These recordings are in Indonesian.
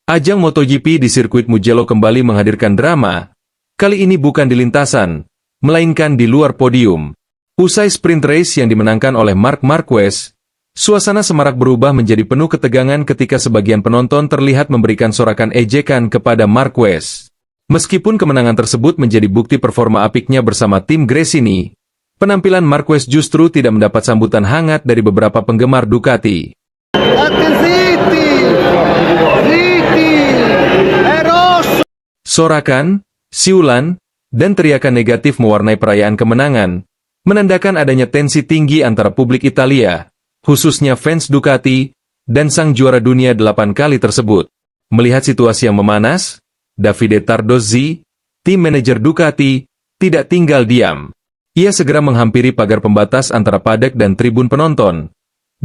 Ajang MotoGP di sirkuit Mugello kembali menghadirkan drama. Kali ini bukan di lintasan, melainkan di luar podium. Usai sprint race yang dimenangkan oleh Marc Marquez, suasana semarak berubah menjadi penuh ketegangan ketika sebagian penonton terlihat memberikan sorakan ejekan kepada Marquez. Meskipun kemenangan tersebut menjadi bukti performa apiknya bersama tim Gresini, penampilan Marquez justru tidak mendapat sambutan hangat dari beberapa penggemar Ducati. Sorakan, siulan, dan teriakan negatif mewarnai perayaan kemenangan, menandakan adanya tensi tinggi antara publik Italia, khususnya fans Ducati, dan sang juara dunia 8 kali tersebut. Melihat situasi yang memanas, Davide Tardozzi, tim manajer Ducati, tidak tinggal diam. Ia segera menghampiri pagar pembatas antara paddock dan tribun penonton,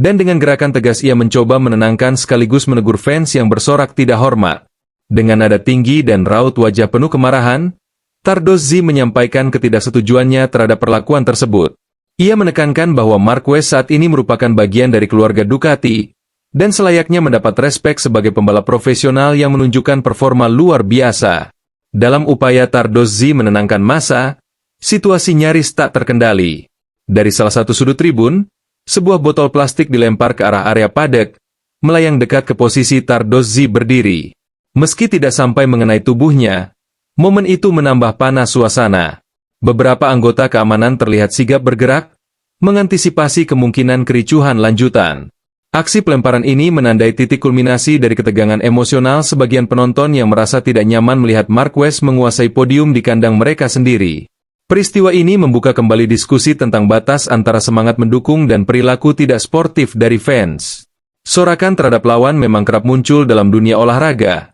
dan dengan gerakan tegas ia mencoba menenangkan sekaligus menegur fans yang bersorak tidak hormat. Dengan nada tinggi dan raut wajah penuh kemarahan, Tardozzi menyampaikan ketidaksetujuannya terhadap perlakuan tersebut. Ia menekankan bahwa Marquez saat ini merupakan bagian dari keluarga Ducati, dan selayaknya mendapat respek sebagai pembalap profesional yang menunjukkan performa luar biasa. Dalam upaya Tardozzi menenangkan massa, situasi nyaris tak terkendali. Dari salah satu sudut tribun, sebuah botol plastik dilempar ke arah area paddock, melayang dekat ke posisi Tardozzi berdiri. Meski tidak sampai mengenai tubuhnya, momen itu menambah panas suasana. Beberapa anggota keamanan terlihat sigap bergerak, mengantisipasi kemungkinan kericuhan lanjutan. Aksi pelemparan ini menandai titik kulminasi dari ketegangan emosional sebagian penonton yang merasa tidak nyaman melihat Marquez menguasai podium di kandang mereka sendiri. Peristiwa ini membuka kembali diskusi tentang batas antara semangat mendukung dan perilaku tidak sportif dari fans. Sorakan terhadap lawan memang kerap muncul dalam dunia olahraga.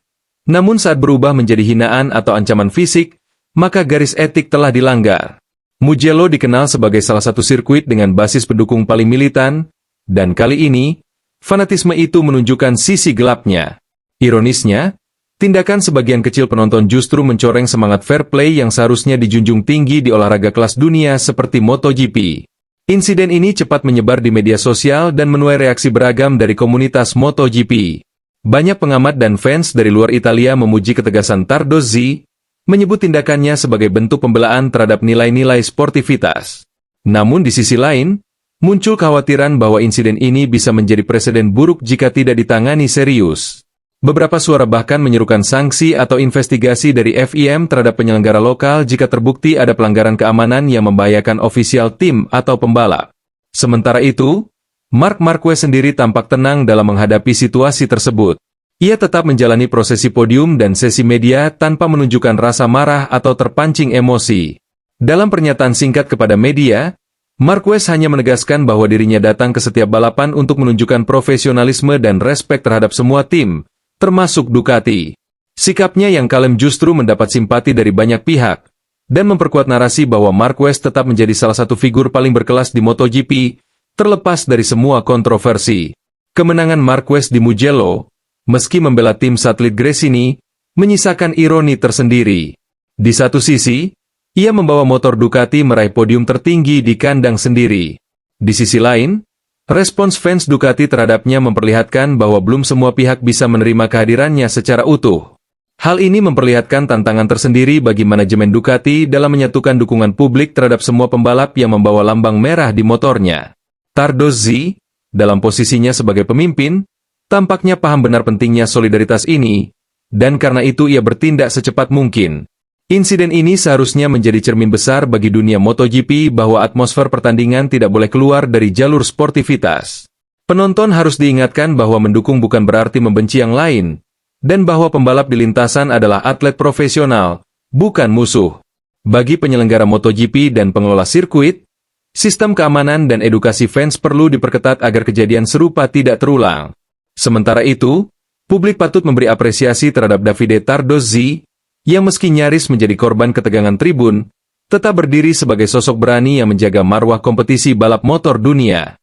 Namun saat berubah menjadi hinaan atau ancaman fisik, maka garis etik telah dilanggar. Mugello dikenal sebagai salah satu sirkuit dengan basis pendukung paling militan, dan kali ini, fanatisme itu menunjukkan sisi gelapnya. Ironisnya, tindakan sebagian kecil penonton justru mencoreng semangat fair play yang seharusnya dijunjung tinggi di olahraga kelas dunia seperti MotoGP. Insiden ini cepat menyebar di media sosial dan menuai reaksi beragam dari komunitas MotoGP. Banyak pengamat dan fans dari luar Italia memuji ketegasan Tardozzi, menyebut tindakannya sebagai bentuk pembelaan terhadap nilai-nilai sportivitas. Namun di sisi lain, muncul kekhawatiran bahwa insiden ini bisa menjadi presiden buruk jika tidak ditangani serius. Beberapa suara bahkan menyerukan sanksi atau investigasi dari FIM terhadap penyelenggara lokal jika terbukti ada pelanggaran keamanan yang membahayakan ofisial tim atau pembalap. Sementara itu, Marc Marquez sendiri tampak tenang dalam menghadapi situasi tersebut. Ia tetap menjalani prosesi podium dan sesi media tanpa menunjukkan rasa marah atau terpancing emosi. Dalam pernyataan singkat kepada media, Marquez hanya menegaskan bahwa dirinya datang ke setiap balapan untuk menunjukkan profesionalisme dan respek terhadap semua tim, termasuk Ducati. Sikapnya yang kalem justru mendapat simpati dari banyak pihak, dan memperkuat narasi bahwa Marquez tetap menjadi salah satu figur paling berkelas di MotoGP, terlepas dari semua kontroversi. Kemenangan Marquez di Mugello, meski membela tim satelit Gresini, menyisakan ironi tersendiri. Di satu sisi, ia membawa motor Ducati meraih podium tertinggi di kandang sendiri. Di sisi lain, respons fans Ducati terhadapnya memperlihatkan bahwa belum semua pihak bisa menerima kehadirannya secara utuh. Hal ini memperlihatkan tantangan tersendiri bagi manajemen Ducati dalam menyatukan dukungan publik terhadap semua pembalap yang membawa lambang merah di motornya. Tardozzi, dalam posisinya sebagai pemimpin, tampaknya paham benar pentingnya solidaritas ini, dan karena itu ia bertindak secepat mungkin. Insiden ini seharusnya menjadi cermin besar bagi dunia MotoGP bahwa atmosfer pertandingan tidak boleh keluar dari jalur sportivitas. Penonton harus diingatkan bahwa mendukung bukan berarti membenci yang lain, dan bahwa pembalap di lintasan adalah atlet profesional, bukan musuh. Bagi penyelenggara MotoGP dan pengelola sirkuit, sistem keamanan dan edukasi fans perlu diperketat agar kejadian serupa tidak terulang. Sementara itu, publik patut memberi apresiasi terhadap Davide Tardozzi, yang meski nyaris menjadi korban ketegangan tribun, tetap berdiri sebagai sosok berani yang menjaga marwah kompetisi balap motor dunia.